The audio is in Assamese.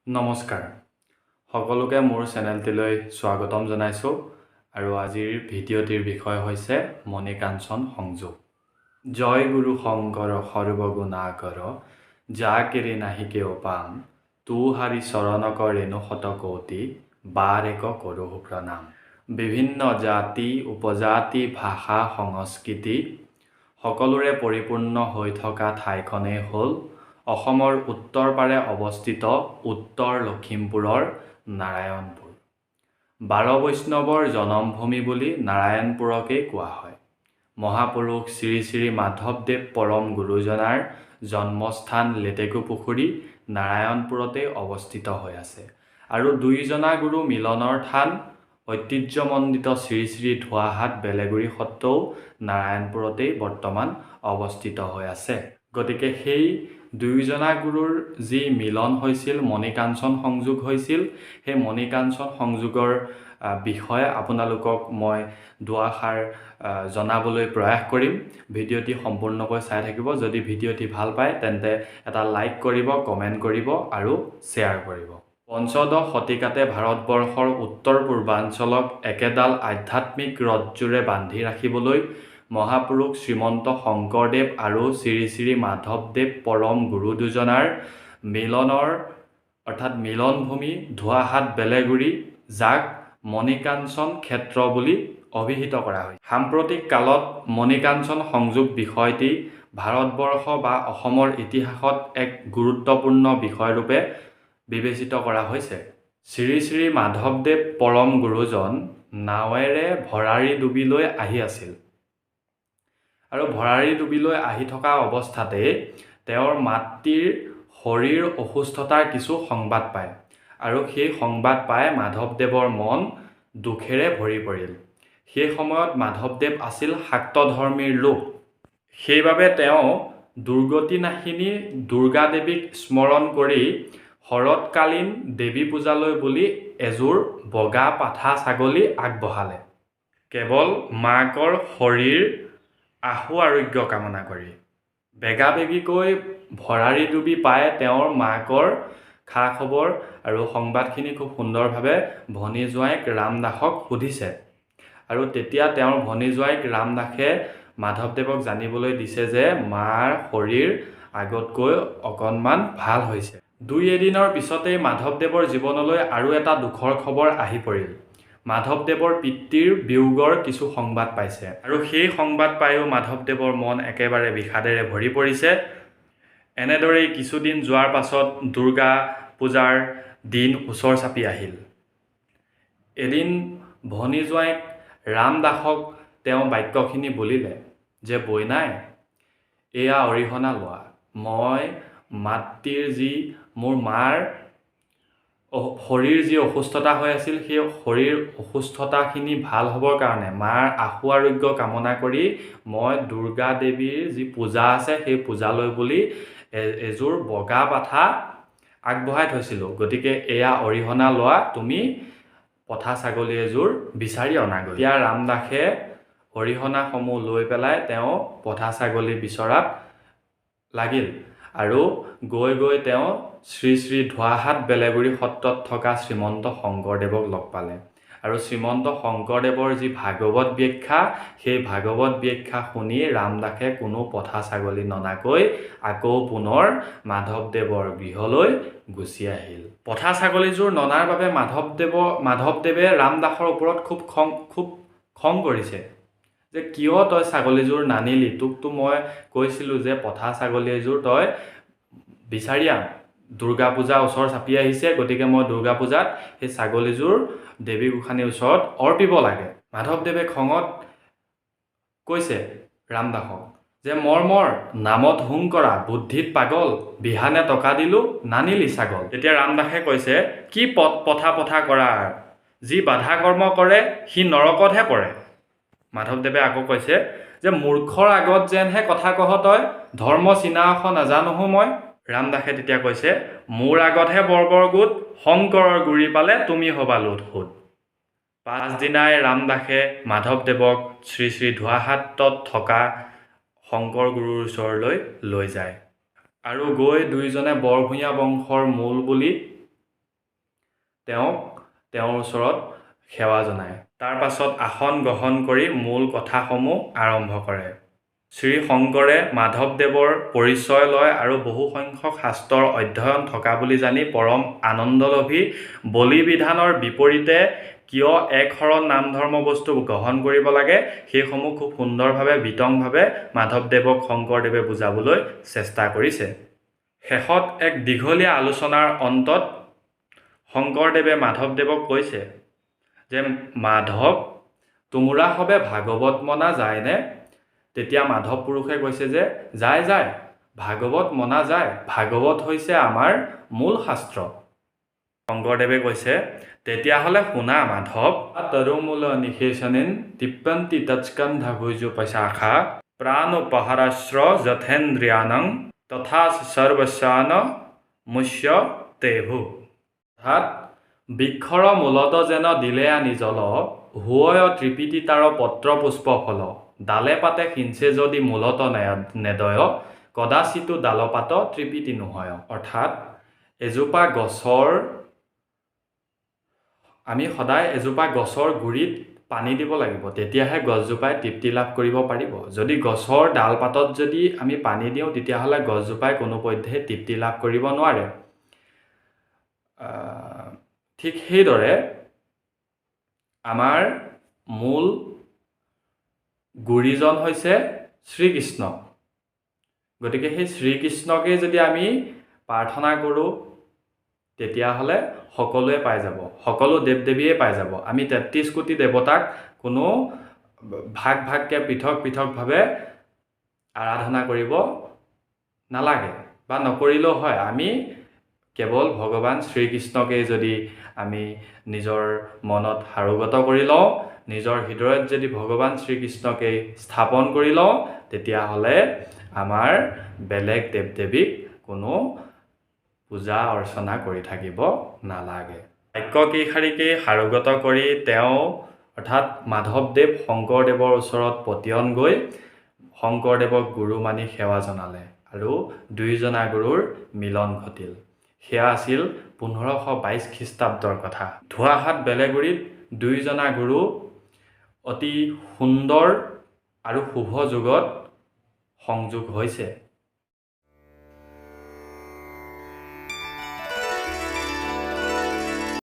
নমস্কাৰ সকলোকে মোৰ চেনেলটিলৈ স্বাগতম জনাইছোঁ আৰু আজিৰ ভিডিঅ'টিৰ বিষয় হৈছে মণিকাঞ্চন সংযোগ। জয় গুৰু শংকৰ সৰ্বগুণাকৰ যা কেৰি নাহিকে অপাম তু হাৰি চৰণক ৰেণু শতকৌটি বাৰেক কৰোহু প্ৰণাম। বিভিন্ন জাতি উপজাতি ভাষা সংস্কৃতি সকলোৰে পৰিপূৰ্ণ হৈ থকা ঠাইখনেই হ'ল অসমৰ উত্তৰ পাৰে অৱস্থিত উত্তৰ লখিমপুৰৰ নাৰায়ণপুৰ। 12 বৈষ্ণৱৰ জনমভূমি বুলি নাৰায়ণপুৰকেই কোৱা হয়। মহাপুৰুষ শ্ৰী শ্ৰী মাধৱদেৱ পৰম গুৰুজনাৰ জন্মস্থান লেটেকুপুখুৰী নাৰায়ণপুৰতেই অৱস্থিত হৈ আছে আৰু দুইজনা গুৰু মিলনৰ থান ঐতিহ্যমণ্ডিত শ্ৰী শ্ৰী ধোৱাহাট বেলেগুৰি সত্ৰও নাৰায়ণপুৰতেই বৰ্তমান অৱস্থিত হৈ আছে। গতিকে সেই দুয়োজনা গুৰুৰ যি মিলন হৈছিল, মণিকাঞ্চন সংযোগ হৈছিল, সেই মণিকাঞ্চন সংযোগৰ বিষয়ে আপোনালোকক মই দুআষাৰ জনাবলৈ প্ৰয়াস কৰিম। ভিডিঅ'টি সম্পূৰ্ণকৈ চাই থাকিব। যদি ভিডিঅ'টি ভাল পায় তেন্তে এটা লাইক কৰিব, কমেণ্ট কৰিব আৰু শ্বেয়াৰ কৰিব। পঞ্চদশ শতিকাতে ভাৰতবৰ্ষৰ উত্তৰ পূৰ্বাঞ্চলক একেডাল আধ্যাত্মিক ৰজ্জুৰে বান্ধি ৰাখিবলৈ মহাপুৰুষ শ্ৰীমন্ত শংকৰদেৱ আৰু শ্ৰী শ্ৰী মাধৱদেৱ পৰম গুৰু দুজনাৰ মিলনৰ অৰ্থাৎ মিলনভূমি ধোৱাহাট বেলেগুৰি, যাক মণিকাঞ্চন ক্ষেত্ৰ বুলি অভিহিত কৰা হয়। সাম্প্ৰতিক কালত মণিকাঞ্চন সংযোগ বিষয়টি ভাৰতবৰ্ষ বা অসমৰ ইতিহাসত এক গুৰুত্বপূৰ্ণ বিষয়ৰূপে বিবেচিত কৰা হৈছে। শ্ৰী শ্ৰী মাধৱদেৱ পৰম গুৰুজন নাৱেৰে ভৰাৰী ডুবিলৈ আহি আছিল আৰু ভৰাৰী ডুবিলৈ আহি থকা অৱস্থাতে তেওঁৰ মাতৃৰ শৰীৰ অসুস্থতাৰ কিছু সংবাদ পায় আৰু সেই সংবাদ পাই মাধৱদেৱৰ মন দুখেৰে ভৰি পৰিল। সেই সময়ত মাধৱদেৱ আছিল শাক্তধৰ্মীৰ লোক। সেইবাবে তেওঁ দুৰ্গতিনাশিনী দুৰ্গা দেৱীক স্মৰণ কৰি শৰৎকালীন দেৱী পূজালৈ বুলি এযোৰ বগা পাঠা ছাগলী আগবঢ়ালে, কেৱল মাকৰ শৰীৰ আশু আৰোগ্য কামনা কৰি। বেগাবেগিকৈ ভৰাৰী ডুবি পাই তেওঁৰ মাকৰ খা খবৰ আৰু সংবাদখিনি খুব সুন্দৰভাৱে ভনী জোঁৱাইক ৰামদাসক সুধিছে আৰু তেতিয়া তেওঁৰ ভনী জোঁৱাইক ৰামদাসে মাধৱদেৱক জানিবলৈ দিছে যে মাৰ শৰীৰ আগতকৈ অকণমান ভাল হৈছে। দুই এদিনৰ পিছতেই মাধৱদেৱৰ জীৱনলৈ আৰু এটা দুখৰ খবৰ আহি পৰিল। মাধৱদেৱৰ পিতৃৰ বিয়োগৰ কিছু সংবাদ পাইছে আৰু সেই সংবাদ পায়ো মাধৱদেৱৰ মন একেবাৰে বিষাদেৰে ভৰি পৰিছে। এনেদৰেই কিছুদিন যোৱাৰ পাছত দুৰ্গা পূজাৰ দিন ওচৰ চাপি আহিল। এদিন ভনী জোঁৱাইক ৰামদাসক তেওঁ বাক্যখিনি বলিলে যে বৈনাই, এয়া অৰিহণা লোৱা। মই মাতৃৰ যি মোৰ মাৰ শৰীৰ যি অসুস্থতা হৈ আছিল, সেই শৰীৰ অসুস্থতাখিনি ভাল হ'বৰ কাৰণে মাৰ আশু আৰোগ্য কামনা কৰি মই দুৰ্গা দেৱীৰ যি পূজা আছে সেই পূজালৈ বুলি এযোৰ বগা পাঠা আগবঢ়াই থৈছিলোঁ। গতিকে এয়া অৰিহণা লোৱা, তুমি পঠা ছাগলী এযোৰ বিচাৰি অনাগৈ। এতিয়া ৰামদাসে অৰিহণাসমূহ লৈ পেলাই তেওঁ পঠা ছাগলী বিচৰাত লাগিল আৰু গৈ গৈ তেওঁ শ্ৰী শ্ৰী ধোৱাহাট বেলেগুৰি সত্ৰত থকা শ্ৰীমন্ত শংকৰদেৱক লগ পালে আৰু শ্ৰীমন্ত শংকৰদেৱৰ যি ভাগৱত ব্যাখ্যা, সেই ভাগৱত ব্যাখ্যা শুনি ৰামদাসে কোনো পঠা ছাগলী ননাকৈ আকৌ পুনৰ মাধৱদেৱৰ গৃহলৈ গুচি আহিল। পঠা ছাগলীযোৰ ননাৰ বাবে মাধৱদেৱে ৰামদাসৰ ওপৰত খুব খং কৰিছে যে কিয় তই ছাগলীযোৰ নানিলি, তোকতো মই কৈছিলোঁ যে পঠা ছাগলী এযোৰ তই বিচাৰি আন। দুৰ্গা পূজা ওচৰ চাপি আহিছে, গতিকে মই দুৰ্গা পূজাত সেই ছাগলীযোৰ দেৱী গোসাঁনীৰ ওচৰত অৰ্পিব লাগে। মাধৱদেৱে খঙত কৈছে ৰামদাসক যে মৰ নামত হুং কৰা, বুদ্ধিত পাগল, বিহানে টকা দিলোঁ নানিলি ছাগল। তেতিয়া ৰামদাসে কৈছে, কি পঠা কৰাৰ, যি বাধা কৰ্ম কৰে সি নৰকতহে পৰে। মাধৱদেৱে আকৌ কৈছে যে মূৰ্খৰ আগত যেনহে কথা কহ তই, ধৰ্ম চিনাঅস নাজানোহো মই। ৰামদাসে তেতিয়া কৈছে, মোৰ আগতহে বৰ গোট, শংকৰৰ গুৰি পালে তুমি হবা লোট সোধ। পাছদিনাই ৰামদাসে মাধৱদেৱক শ্ৰী শ্ৰী ধোৱাহাটত থকা শংকৰ গুৰুৰ ওচৰলৈ লৈ যায় আৰু গৈ দুয়োজনে বৰভূঞা বংশৰ মূল বুলি তেওঁৰ ওচৰত সেৱা জনায়। তাৰ পাছত আসন গ্ৰহণ কৰি মূল কথাসমূহ আৰম্ভ কৰে। শ্ৰী শংকৰে মাধৱদেৱৰ পৰিচয় লয় আৰু বহু সংখ্যক শাস্ত্ৰৰ অধ্যয়ন থকা বুলি জানি পৰম আনন্দলভী বলি বিধানৰ বিপৰীতে কিয় এক শৰণ নাম ধৰ্ম বস্তু গ্ৰহণ কৰিব লাগে সেইসমূহ খুব সুন্দৰভাৱে বিতংভাৱে মাধৱদেৱক শংকৰদেৱে বুজাবলৈ চেষ্টা কৰিছে। শেষত এক দীঘলীয়া আলোচনাৰ অন্তত শংকৰদেৱে মাধৱদেৱক কৈছে যে মাধৱ তোমোৰা সবে ভাগৱত মনা যায়নে? তেতিয়া মাধৱ পুৰুষে কৈছে যে যায় ভাগৱত মনা যায়, ভাগৱত হৈছে আমাৰ মূল শাস্ত্ৰ। শংকৰদেৱে কৈছে তেতিয়াহ'লে শুনা মাধৱ, তৰুমূল নিষেচনেন তিপ্পন্তি তৎস্কন্ধা ভুজোপশাখা প্ৰাণোপহাৰাশ্ৰ যথেন্দ্ৰিয়ানং তথা সৰ্বস্যান মুষ্য তেভু। অৰ্থাৎ বৃক্ষৰ মূলত যেন দিলে আনি জল, হুৱয় ত্ৰিপিতি তাৰ পত্ৰ পুষ্প ফল, ডালে পাতে সিঞ্চে যদি মূলত নেদয়, কদাচিতো ডালপাত ত্ৰিপিতি নহয়। অৰ্থাৎ আমি সদায় এজোপা গছৰ গুৰিত পানী দিব লাগিব, তেতিয়াহে গছজোপাই তৃপ্তি লাভ কৰিব পাৰিব। যদি গছৰ ডালপাতত যদি আমি পানী দিওঁ তেতিয়াহ'লে গছজোপাই কোনোপধ্যে তৃপ্তি লাভ কৰিব নোৱাৰে। ঠিক সেইদৰে আমাৰ মূল গুৰিজন হৈছে শ্ৰীকৃষ্ণ। গতিকে সেই শ্ৰীকৃষ্ণকে যদি আমি প্ৰাৰ্থনা কৰোঁ তেতিয়াহ'লে সকলোৱে পাই যাব, সকলো দেৱ দেৱীয়ে পাই যাব। আমি ৩৩ কোটি দেৱতাক কোনো ভাগকৈ পৃথকভাৱে আৰাধনা কৰিব নালাগে বা নকৰিলেও হয়। আমি কেৱল ভগৱান শ্ৰীকৃষ্ণকেই যদি আমি নিজৰ মনত সাৰোগত কৰি লওঁ, নিজৰ হৃদয়ত যদি ভগৱান শ্ৰীকৃষ্ণকেই স্থাপন কৰি লওঁ, তেতিয়াহ'লে আমাৰ বেলেগ দেৱ দেৱীক কোনো পূজা অৰ্চনা কৰি থাকিব নালাগে। বাক্য কেইষাৰিকেই সাৰোগত কৰি তেওঁ অৰ্থাৎ মাধৱদেৱ শংকৰদেৱৰ ওচৰত পতিয়ন গৈ শংকৰদেৱক গুৰু মানি সেৱা জনালে আৰু দুয়োজনা গুৰুৰ মিলন ঘটিল। সেয়া আছিল 1522 খ্ৰীষ্টাব্দৰ কথা। ধোৱাহাট বেলেগুৰিত দুয়োজনা গুৰু অতি সুন্দৰ আৰু শুভ যুগত সংযোগ হৈছে।